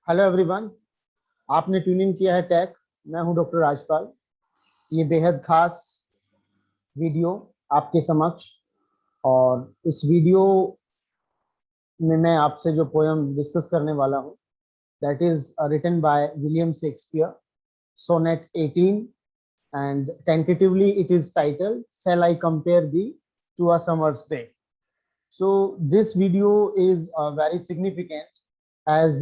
Hello everyone, आपने tune in किया है टैक। मैं हूं डॉक्टर राजपाल। ये बेहद खास वीडियो आपके समक्ष, और इस वीडियो में मैं आपसे जो पोयम डिस्कस करने वाला हूं, that is written by William Shakespeare, sonnet 18, and tentatively it is titled Shall I Compare Thee to a Summer's Day. So this video is very significant as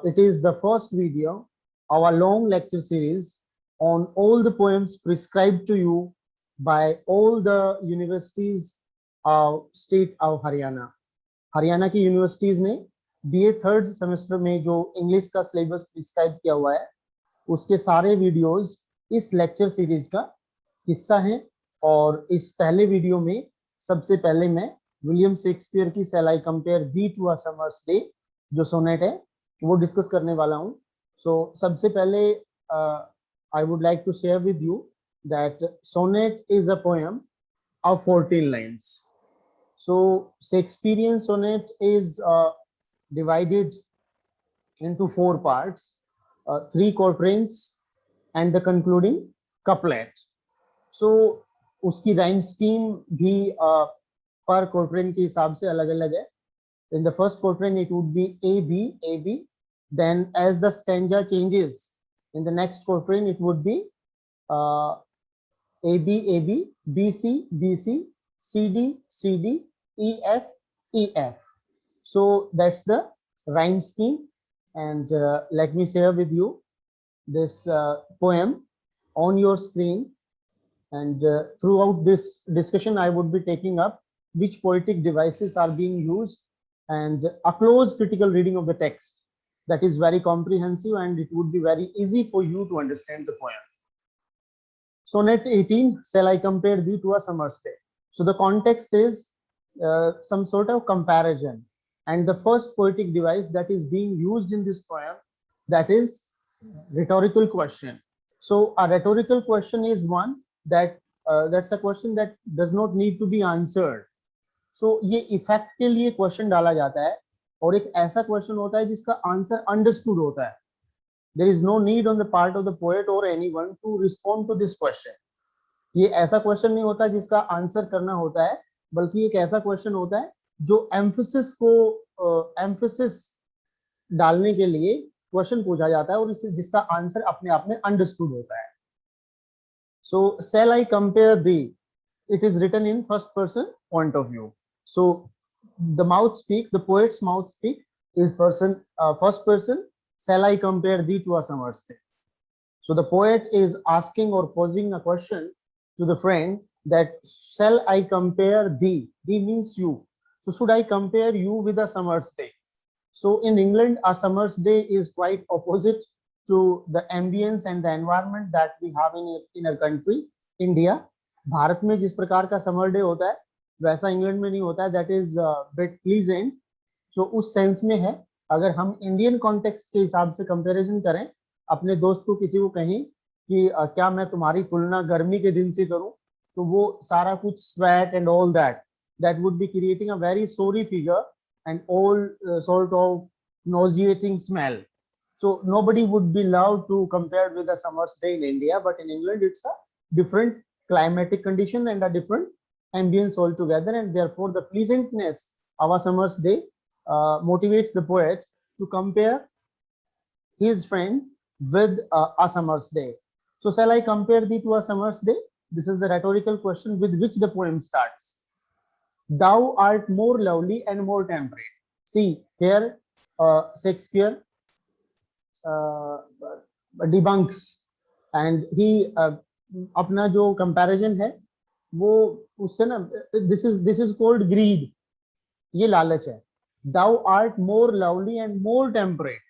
it is the first video of a long lecture series on all the poems prescribed to you by all the universities of state of Haryana. Haryana की universities ने BA third semester में जो English का syllabus prescribe किया हुआ है, उसके सारे वीडियोस इस लेक्चर सीरीज का हिस्सा हैं। और इस पहले वीडियो में सबसे पहले मैं विलियम शेक्सपियर की shall I compare thee to a summer's day जो सोनेट है वो डिस्कस करने वाला हूं। सो सबसे पहले I would like to share with you that sonnet is a poem of 14 lines. So Shakespearean sonnet is divided into 4 parts, 3 quatrains and the concluding couplet. So उसकी rhyme scheme भी per quatrain के हिसाब से अलग-अलग है. In the first quatrain it would be A B A B. Then as the stanza changes in the next quatrain it would be A B A B B C B C C D C D E F E F. So that's the rhyme scheme, and let me share with you this poem on your screen. And throughout this discussion I would be taking up which poetic devices are being used and a close critical reading of the text that is very comprehensive, and it would be very easy for you to understand the poem. Sonnet 18, Shall I Compare Thee to a Summer's Day. So the context is some sort of comparison, and the first poetic device that is being used in this poem, that is rhetorical question. So a rhetorical question is one that that's a question that does not need to be answered. So ये effect के लिए question डाला जाता है, और एक ऐसा question होता है जिसका आंसर अंडरस्टूड होता है. There is no need on the part of the poet or anyone to respond to this question. ये ऐसा क्वेश्चन नहीं होता जिसका आंसर करना होता है, बल्कि एक ऐसा क्वेश्चन होता है जो एम्फसिस डालने के लिए क्वेश्चन पूछा जाता है, और जिसका आंसर अपने आप में अंडरस्टूड होता है. सो shall I compare thee, it is written in first person point of view. So the mouth speak, the poet's mouth speak is first person. Shall I compare thee to a summer's day. So the poet is asking or posing a question to the friend that shall I compare thee? Thee means you. So should I compare you with a summer's day? So in England, a summer's day is quite opposite to the ambience and the environment that we have in our country, India. Bharat में जिस प्रकार का summer day होता है वैसा England में नहीं होता है. That is bit pleasant. तो उस सेंस में है. अगर हम इंडियन कॉन्टेक्स्ट के हिसाब से कंपैरिजन करें, अपने दोस्त को किसी को कहें कि क्या मैं तुम्हारी तुलना गर्मी के दिन से करूं, तो वो सारा कुछ sweat and all that would be creating a very sorry figure and all sort of nauseating smell. So nobody would be allowed to compare with a summer's day in India, but in England it's a different climatic condition and a different ambience altogether, and therefore the pleasantness of a summer's day motivates the poet to compare his friend with a summer's day. So shall I compare thee to a summer's day? This is the rhetorical question with which the poem starts. Thou art more lovely and more temperate. See here, Shakespeare debunks, and he अपना जो comparison है वो उससे ना, this is called grid. ये लालच है. Thou art more lovely and more temperate.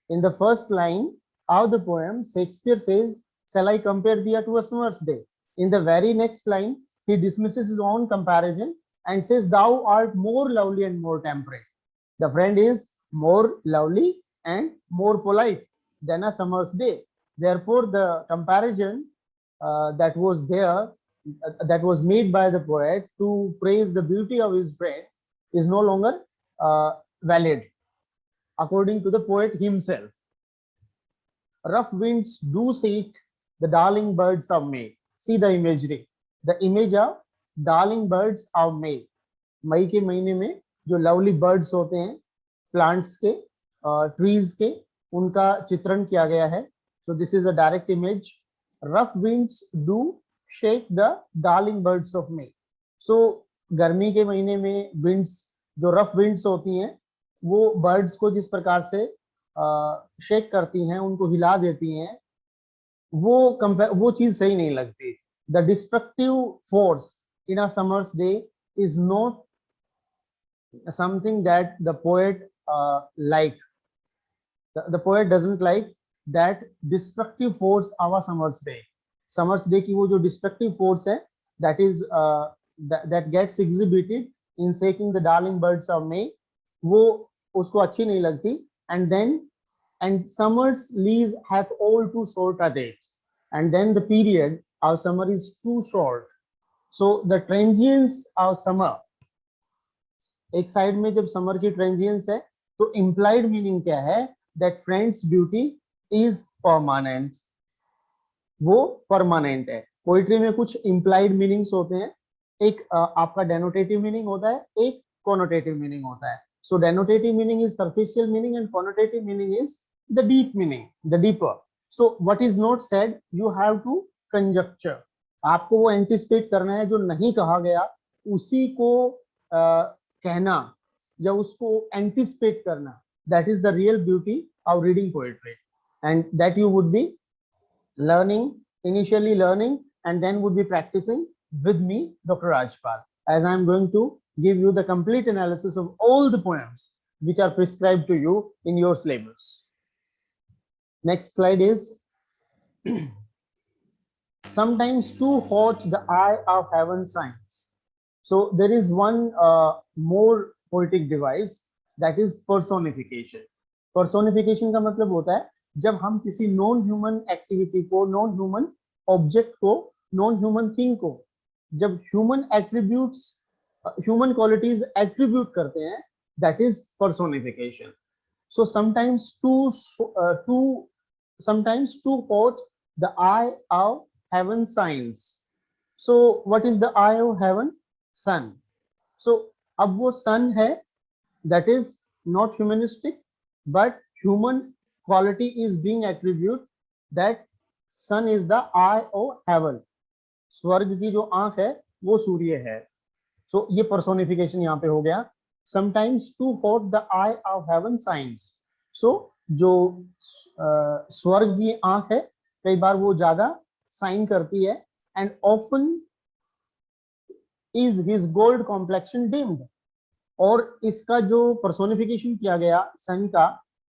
In the first line of the poem, Shakespeare says, shall I compare thee to a summer's day? In the very next line, he dismisses his own comparison and says, thou art more lovely and more temperate. The friend is more lovely and more polite than a summer's day. Therefore, the comparison that was there, that was made by the poet to praise the beauty of his friend, is no longer valid according to the poet himself. rough winds do seek the darling birds of May. See the imagery, the image of darling birds of May. मई के महीने में जो lovely birds होते हैं, plants के, trees के, उनका चित्रण किया गया है. So this is a direct image. Rough winds do shake the darling birds of May. So गर्मी के महीने में winds, जो रफ winds होती हैं, वो बर्ड्स को जिस प्रकार से शेक करती हैं, उनको हिला देती हैं, वो चीज सही नहीं लगती. The destructive force in a summer's day is not something that the poet like. The poet doesn't like that destructive force of a summer's day. Summer's day की वो जो destructive force है, that is that gets exhibited in shaking the darling birds of May, वो उसको अच्छी नहीं लगती. And summer's lease hath all too short a date, and then the period of summer is too short. So the transience of summer, एक side में जब summer की ट्रांजिएंस है, तो इम्प्लाइड मीनिंग क्या है? That friends beauty is permanent, वो permanent है. पोइट्री में कुछ इम्प्लाइड मीनिंग्स होते हैं. एक आपका डेनोटेटिव मीनिंग होता है, एक कॉनोटेटिव मीनिंग होता है. So denotative meaning is superficial meaning and connotative meaning is the deep meaning, the deeper. So what is not said you have to conjecture. आपको वो एंटिसिपेट करना है, जो नहीं कहा गया उसी को कहना या उसको एंटिसिपेट करना. That is the real beauty of reading poetry, and that you would be learning, initially learning, and then would be practicing with me, Dr. Rajpal, as I am going to give you the complete analysis of all the poems which are prescribed to you in your syllabus. Next slide is sometimes too hot the eye of heaven shines. So there is one more poetic device, that is personification. Personification का मतलब होता है जब हम किसी non human activity को, non human object को, non human thing को जब human attributes, human qualities attribute करते हैं, that is personification. So sometimes too hot the eye of heaven shines. So what is the eye of heaven? Sun. So अब वो sun है, that is not humanistic, but human quality is being attributed, that sun is the eye of heaven. स्वर्ग की जो आंख है वो सूर्य है. सो ये पर्सोनिफिकेशन यहाँ पे हो गया. Sometimes too hot the eye of heaven shines. So जो स्वर्ग की आंख है, कई बार वो ज्यादा शाइन करती है. And often is his gold complexion deemed. और इसका जो पर्सोनिफिकेशन किया गया सन का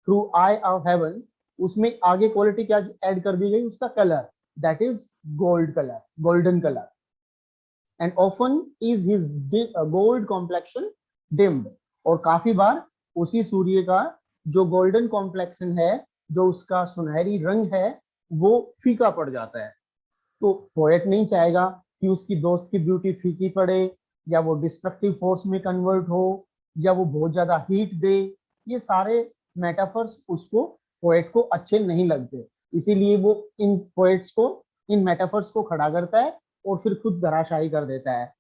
थ्रू आई ऑफ हेवन, उसमें आगे क्वालिटी क्या ऐड कर दी गई? उसका colour, that is gold colour, golden colour. And often is his gold complexion deemed. और काफी बार उसी सूर्य का जो गोल्डन कॉम्प्लेक्शन है, जो उसका सुनहरी रंग है, वो फीका पड़ जाता है. तो पोएट नहीं चाहेगा कि उसकी दोस्त की ब्यूटी फीकी पड़े, या वो डिस्ट्रक्टिव फोर्स में कन्वर्ट हो, या वो बहुत ज्यादा हीट दे. ये सारे मेटाफर्स उसको, पोएट को अच्छे नहीं लगते. इसीलिए वो इन पोएट्स को, इन मेटाफर्स को खड़ा करता है और फिर खुद धराशायी कर देता है.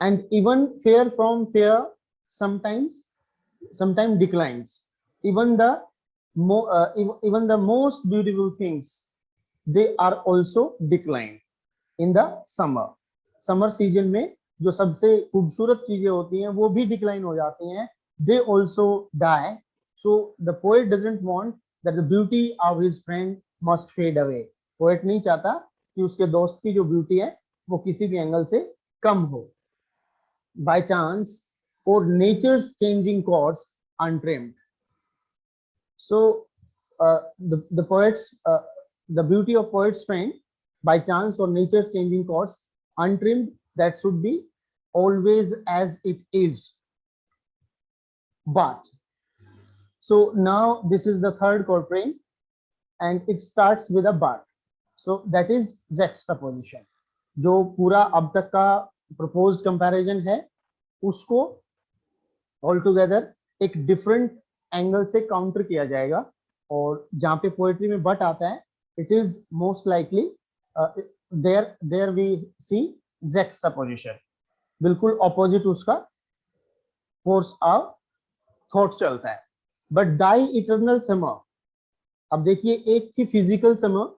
And even fair from fair sometimes declines. Even the most beautiful things, they are also declined in the summer season में जो सबसे खूबसूरत चीजें होती हैं वो भी डिक्लाइन हो जाती हैं. They also die. So the poet doesn't want that the beauty of his friend must fade away. Poet नहीं चाहता कि उसके दोस्त की जो ब्यूटी है वो किसी भी एंगल से कम हो. By chance or nature's changing course untrimmed. So the poets, the beauty of poet's friend, by chance or nature's changing course untrimmed, that should be always as it is. But so now this is the third quatrain, and it starts with a but. So that is juxtaposition. जो पूरा अब तक का proposed comparison है, उसको all together एक different angle से counter किया जाएगा. और जहाँ पे पोएट्री में बट आता है, it is most likely there there we see juxtaposition, बिल्कुल ऑपोजिट उसका कोर्स ऑफ थॉट चलता है। बट दाई इटर्नल समर, अब देखिए एक थी फिजिकल समर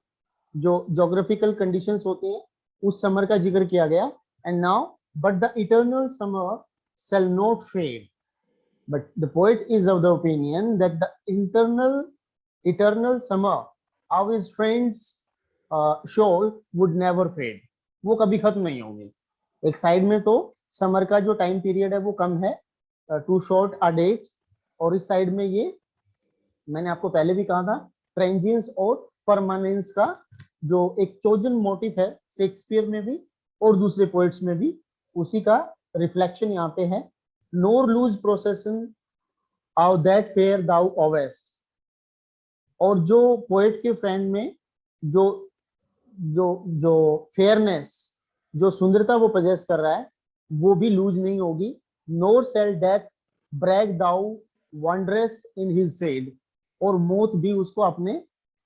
जो ज्योग्राफिकल कंडीशंस होती हैं, उस समर का जिक्र किया गया, and now but the eternal summer shall not fade, but the poet is of the opinion that the eternal summer of his friends shoal would never fade, वो कभी खत्म नहीं होगी। एक साइड में तो समर का जो टाइम पीरियड है वो कम है, टू शॉर्ट अ डेट, और इस साइड में ये मैंने आपको पहले भी कहा था ट्रांजिएंस और परमानेंस का जो एक चोजन मोटिव है शेक्सपियर में भी और दूसरे पोएट्स में भी, उसी का रिफ्लेक्शन यहाँ पे है। Nor lose possession of that fair thou owest, और जो पोएट के फ्रेंड में जो जो जो फेयरनेस, जो सुंदरता वो पजेस कर रहा है, वो भी लूज नहीं होगी। Nor shall death brag thou wanderest in his shade, और मौत भी उसको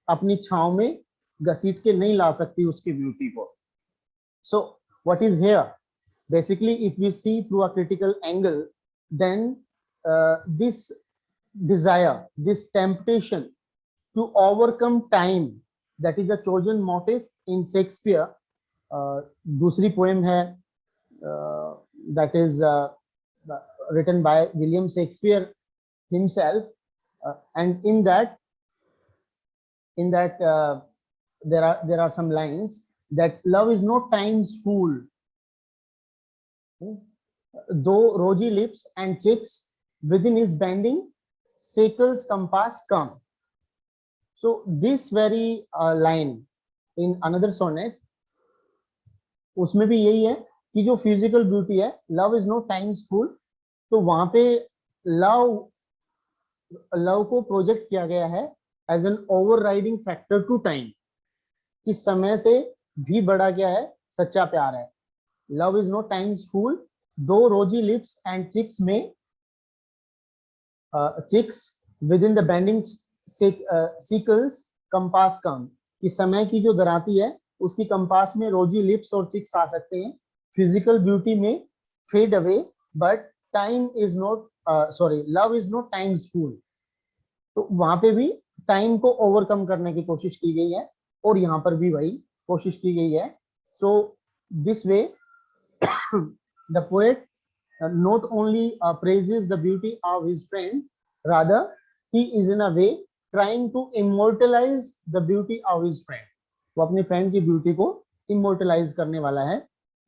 अपनी छाव में घसीट के नहीं ला सकती उसकी ब्यूटी को। सो what is here, basically if we see through a critical angle, then this desire, this temptation to overcome time, that is a chosen motive in Shakespeare. दूसरी poem है that is written by William Shakespeare himself, and in that there are some lines that love is no time's fool, though rosy lips and cheeks within his bending sickles compass come. So this very line in another sonnet, उसमें भी यही है कि जो physical beauty है, love is no times fool, तो वहां पे लव को प्रोजेक्ट किया गया है as an overriding factor to time, कि समय से भी बड़ा क्या है, सच्चा प्यार है। Love is no times fool though rosy lips and cheeks में cheeks within the bending sickle's compass come, कि समय की जो दराती है उसकी कंपास में रोजी लिप्स और चिक्स आ सकते हैं। फिजिकल ब्यूटी में fade away, but time is not love is not time's fool, तो वहां पे भी टाइम को ओवरकम करने की कोशिश की गई है, और यहाँ पर भी वही कोशिश की गई है। So this way the poet not only praises the beauty of his friend, rather he is in a way trying to immortalize the beauty of his friend, वो अपने फ्रेंड की ब्यूटी को इमोर्टलाइज करने वाला है,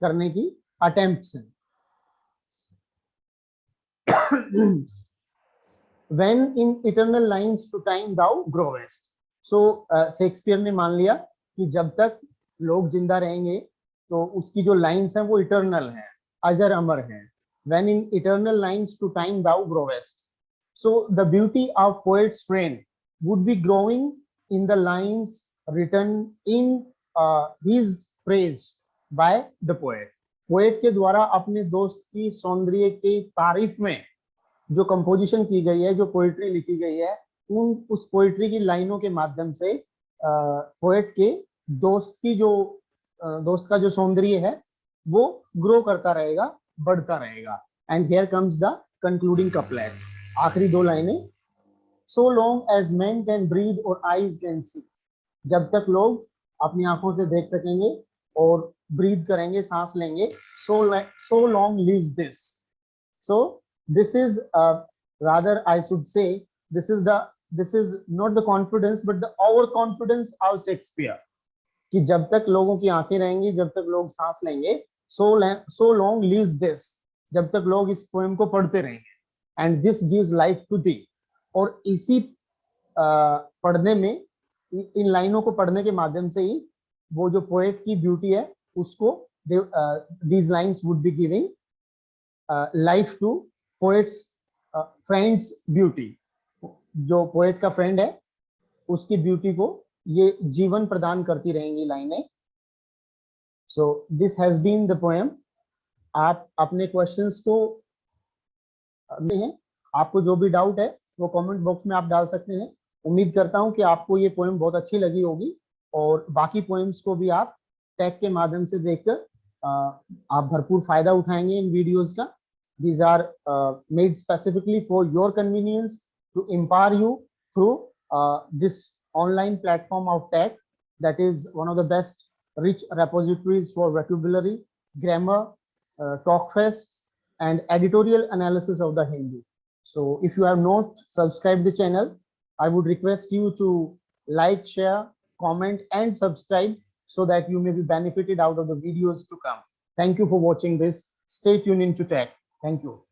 करने की अटेम्प्ट्स हैं। When in eternal lines to time thou growest, so Shakespeare ने मान लिया कि जब तक लोग जिंदा रहेंगे तो उसकी जो लाइंस हैं वो इटर्नल हैं, अजर अमर हैं। When in eternal lines to time thou growest, so the beauty of poet's friend would be growing in the lines written in his praise by the poet. Poet के द्वारा अपने दोस्त की सौंदर्य की तारीफ में जो कंपोजिशन की गई है, जो पोएट्री लिखी गई है, उस पोएट्री की लाइनों के माध्यम से पोएट के दोस्त का जो सौंदर्य है वो ग्रो करता रहेगा, बढ़ता रहेगा। And here comes the concluding couplet, आखिरी दो लाइनें। So long as man can breathe or eyes can see, जब तक लोग अपनी आंखों से देख सकेंगे और ब्रीथ करेंगे, सांस लेंगे, so long lives this. So this is rather I should say this is not the confidence but the overconfidence of Shakespeare, कि जब तक लोगों की आंखें रहेंगी, जब तक लोग सांस लेंगे, so long lives this, जब तक लोग इस पोएम को पढ़ते रहेंगे, and this gives life to thee। और इसी पढ़ने में, इन लाइनों को पढ़ने के माध्यम से ही वो जो पोएट की ब्यूटी है उसको these lines would be giving life to poet's friend's beauty, जो पोएट का फ्रेंड है उसकी ब्यूटी को ये जीवन प्रदान करती रहेंगी लाइनें। So this has been the poem. आप अपने क्वेश्चंस को हैं, आपको जो भी डाउट है वो कमेंट बॉक्स में आप डाल सकते हैं। उम्मीद करता हूं कि आपको ये पोएम बहुत अच्छी लगी होगी और बाकी पोएम्स को भी आप टैग के माध्यम से देखकर आप भरपूर फायदा उठाएंगे इन वीडियोस का. These are made specifically for your convenience to empower you through this online platform of tag that is one of the best rich repositories for vocabulary, grammar, talk fests, and editorial analysis of the Hindi. So if you have not subscribed the channel, I would request you to like, share, comment, and subscribe so that you may be benefited out of the videos to come. Thank you for watching this. Stay tuned into tech. Thank you.